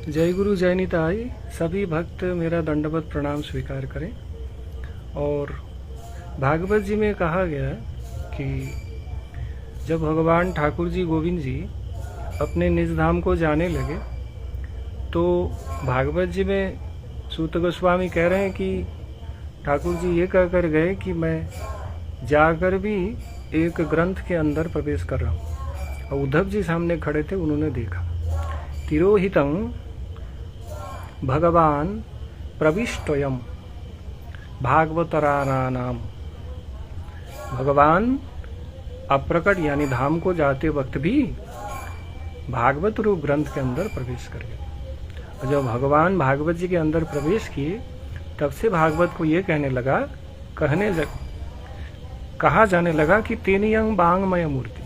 जय गुरु जय निताई। सभी भक्त मेरा दंडवत प्रणाम स्वीकार करें। और भागवत जी में कहा गया कि जब भगवान ठाकुर जी गोविंद जी अपने निज धाम को जाने लगे तो भागवत जी में सूत गोस्वामी कह रहे हैं कि ठाकुर जी ये कह कर गए कि मैं जाकर भी एक ग्रंथ के अंदर प्रवेश कर रहा हूँ। और उद्धव जी सामने खड़े थे, उन्होंने देखा। तिरोहितं भगवान प्रविष्टोयम भागवतरानाम। भगवान अप्रकट यानी धाम को जाते वक्त भी भागवत रूप ग्रंथ के अंदर प्रवेश कर गए। और जब भगवान भागवत जी के अंदर प्रवेश किए तब से भागवत को ये कहा जाने लगा कि तेनियं बांगमय मूर्ति।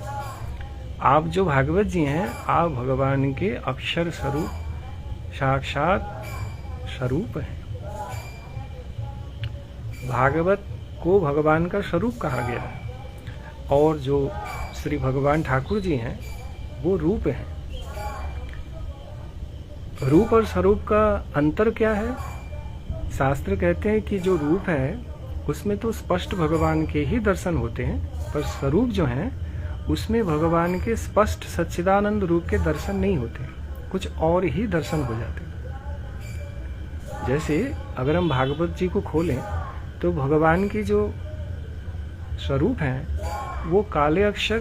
आप जो भागवत जी हैं, आप भगवान के अक्षर स्वरूप साक्षात स्वरूप हैं। भागवत को भगवान का स्वरूप कहा गया है और जो श्री भगवान ठाकुर जी हैं वो रूप हैं। रूप और स्वरूप का अंतर क्या है? शास्त्र कहते हैं कि जो रूप है उसमें तो स्पष्ट भगवान के ही दर्शन होते हैं, पर स्वरूप जो है उसमें भगवान के स्पष्ट सच्चिदानंद रूप के दर्शन नहीं होते, कुछ और ही दर्शन हो जाते हैं। जैसे अगर हम भागवत जी को खोलें तो भगवान की जो स्वरूप हैं वो काले अक्षर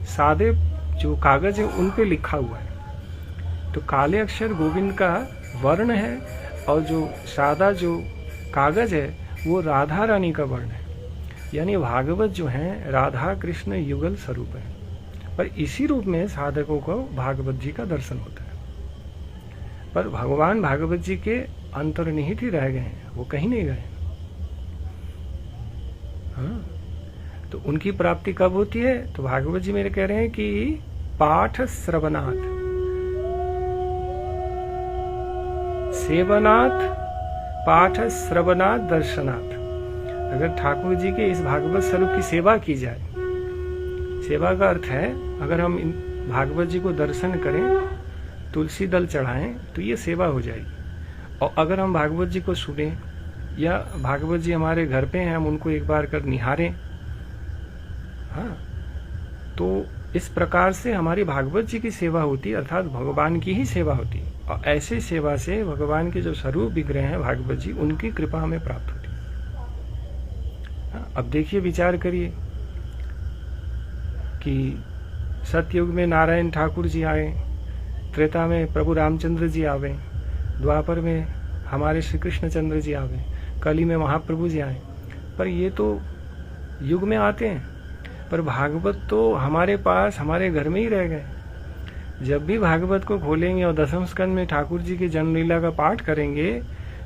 सादे जो कागज है उन पे लिखा हुआ है। तो काले अक्षर गोविंद का वर्ण है और जो सादा जो कागज है वो राधा रानी का वर्ण है। यानी भागवत जो है राधा कृष्ण युगल स्वरूप है। पर इसी रूप में साधकों को भागवत जी का दर्शन होता है। पर भगवान भागवत जी के अंतर्निहित ही रह गए हैं, वो कहीं नहीं गए। हाँ, तो उनकी प्राप्ति कब होती है? तो भागवत जी मेरे कह रहे हैं कि पाठ श्रवणात् सेवनात् पाठ श्रवणात् दर्शनात्। अगर ठाकुर जी के इस भागवत स्वरूप की सेवा की जाए, सेवा का अर्थ है अगर हम इन भागवत जी को दर्शन करें, तुलसी दल चढ़ाएं तो ये सेवा हो जाएगी। और अगर हम भागवत जी को सुने या भागवत जी हमारे घर पे हैं, हम उनको एक बार कर निहारें, हाँ, तो इस प्रकार से हमारी भागवत जी की सेवा होती है, अर्थात भगवान की ही सेवा होती है। और ऐसे सेवा से भगवान के जो स्वरूप विग्रह हैं भागवत जी, उनकी कृपा हमें प्राप्त होती है। हाँ, अब देखिए, विचार करिए कि सतयुग में नारायण ठाकुर जी आए, त्रेता में प्रभु रामचंद्र जी आवे, द्वापर में हमारे श्री कृष्णचंद्र जी आवे, कली में महाप्रभु जी आए। पर ये तो युग में आते हैं, पर भागवत तो हमारे पास हमारे घर में ही रह गए। जब भी भागवत को खोलेंगे और दसम स्कंद में ठाकुर जी की जन्मलीला का पाठ करेंगे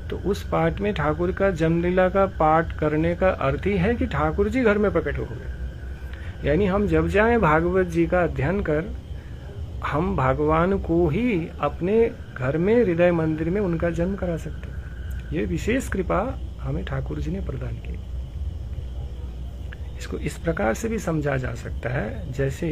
तो उस पाठ में ठाकुर का जन्मलीला का पाठ करने का अर्थ ही है कि ठाकुर जी घर में प्रकट हो गए। यानी हम जब जाएं भागवत जी का अध्ययन कर, हम भगवान को ही अपने घर में हृदय मंदिर में उनका जन्म करा सकते हैं। ये विशेष कृपा हमें ठाकुर जी ने प्रदान की। इसको इस प्रकार से भी समझा जा सकता है, जैसे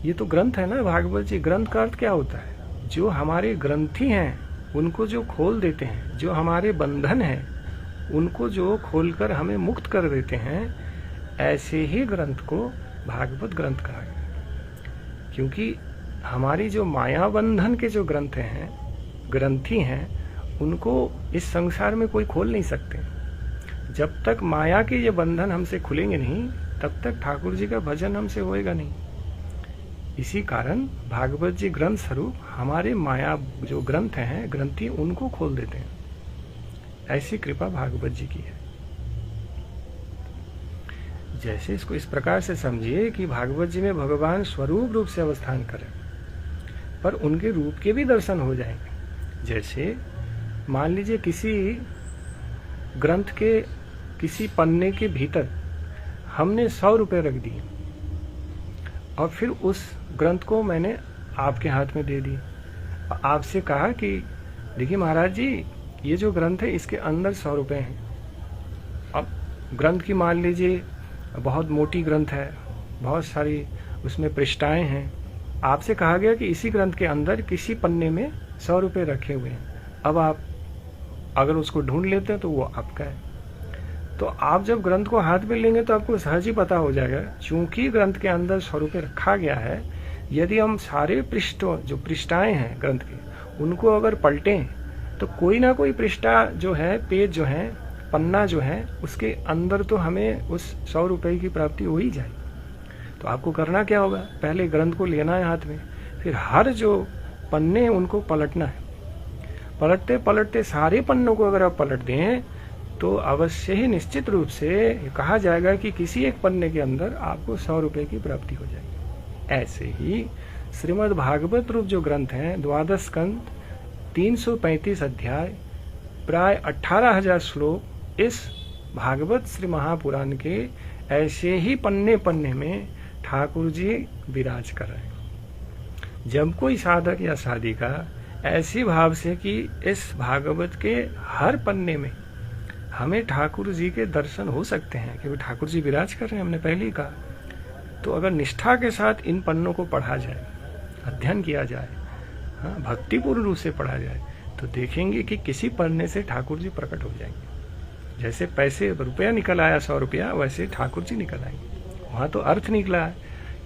ये तो ग्रंथ है ना भागवत जी। ग्रंथ का अर्थ क्या होता है? जो हमारे ग्रंथी हैं उनको जो खोल देते हैं, जो हमारे बंधन हैं उनको जो खोलकर हमें मुक्त कर देते हैं, ऐसे ही ग्रंथ को भागवत ग्रंथ कहा गया। क्योंकि हमारी जो माया बंधन के जो ग्रंथ हैं, ग्रंथी हैं, उनको इस संसार में कोई खोल नहीं सकते। जब तक माया के ये बंधन हमसे खुलेंगे नहीं, तब तक ठाकुर जी का भजन हमसे होएगा नहीं। इसी कारण भागवत जी ग्रंथ स्वरूप हमारे माया जो ग्रंथ हैं, ग्रंथी, उनको खोल देते हैं। ऐसी कृपा भागवत जी की है। जैसे इसको इस प्रकार से समझिए कि भागवत जी में भगवान स्वरूप रूप से अवस्थान करें, पर उनके रूप के भी दर्शन हो जाएंगे। जैसे मान लीजिए किसी ग्रंथ के किसी पन्ने के भीतर हमने 100 रुपए रख दिए और फिर उस ग्रंथ को मैंने आपके हाथ में दे दी और आपसे कहा कि देखिए महाराज जी, ये जो ग्रंथ है इसके अंदर 100 रुपए हैं। अब ग्रंथ की मान लीजिए बहुत मोटी ग्रंथ है, बहुत सारी उसमें पृष्ठाएं हैं, आपसे कहा गया कि इसी ग्रंथ के अंदर किसी पन्ने में 100 रुपये रखे हुए हैं। अब आप अगर उसको ढूंढ लेते हैं तो वो आपका है। तो आप जब ग्रंथ को हाथ में लेंगे तो आपको सहज ही पता हो जाएगा, चूंकि ग्रंथ के अंदर 100 रुपये रखा गया है। यदि हम सारे पृष्ठों, जो पृष्ठाएं हैं ग्रंथ के, उनको अगर पलटें तो कोई ना कोई पृष्ठा जो है, पेज जो है, पन्ना जो है, उसके अंदर तो हमें उस 100 रुपये की प्राप्ति हो ही जाएगी। तो आपको करना क्या होगा, पहले ग्रंथ को लेना है हाथ में, फिर हर जो पन्ने हैं उनको पलटना है। पलटते पलटते सारे पन्नों को अगर आप पलट दें तो अवश्य ही निश्चित रूप से कहा जाएगा कि किसी एक पन्ने के अंदर आपको 100 रुपये की प्राप्ति हो जाएगी। ऐसे ही श्रीमद् भागवत रूप जो ग्रंथ है, 12 स्कंद, 335 अध्याय, प्राय 18,000 श्लोक, इस भागवत श्री महापुराण के ऐसे ही पन्ने पन्ने में ठाकुर जी विराज कर रहे हैं। जब कोई साधक या साधिका ऐसी भाव से कि इस भागवत के हर पन्ने में हमें ठाकुर जी के दर्शन हो सकते हैं, क्योंकि ठाकुर जी विराज कर रहे हैं, हमने पहले ही कहा, तो अगर निष्ठा के साथ इन पन्नों को पढ़ा जाए, अध्ययन किया जाए, हाँ, भक्तिपूर्ण रूप से पढ़ा जाए, तो देखेंगे कि किसी पन्ने से ठाकुर जी प्रकट हो जाएंगे। जैसे पैसे रुपया निकल आया 100 रुपया, वैसे ठाकुर जी निकल आएंगे। वहाँ तो अर्थ निकला है,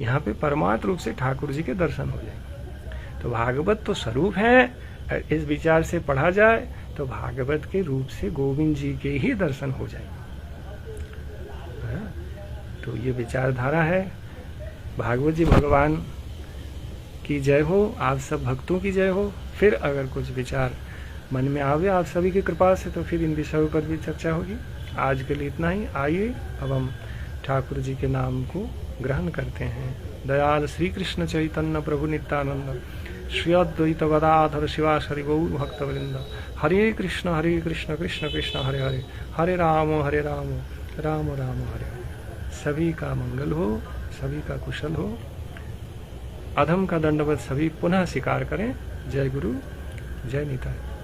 यहाँ पे परमात्म रूप से ठाकुर जी के दर्शन हो जाएंगे। तो भागवत तो स्वरूप है, इस विचार से पढ़ा जाए तो भागवत के रूप से गोविंद जी के ही दर्शन हो जाएंगे। तो ये विचारधारा है। भागवत जी भगवान की जय हो, आप सब भक्तों की जय हो। फिर अगर कुछ विचार मन में आवे आप सभी की कृपा से, तो फिर इन विषयों पर भी चर्चा होगी। आज के लिए इतना ही। आइए अब हम ठाकुर जी के नाम को ग्रहण करते हैं। दयाल श्री कृष्ण चैतन्य प्रभु नित्यानंद, श्री अद्वैत गदाधर शिवासरि गौर भक्तवृंद, हरे कृष्ण कृष्ण कृष्ण हरे हरे, हरे राम राम राम हरे। सभी का मंगल हो, सभी का कुशल हो। अधम का दंडवत सभी पुनः स्वीकार करें। जय गुरु, जय निताई।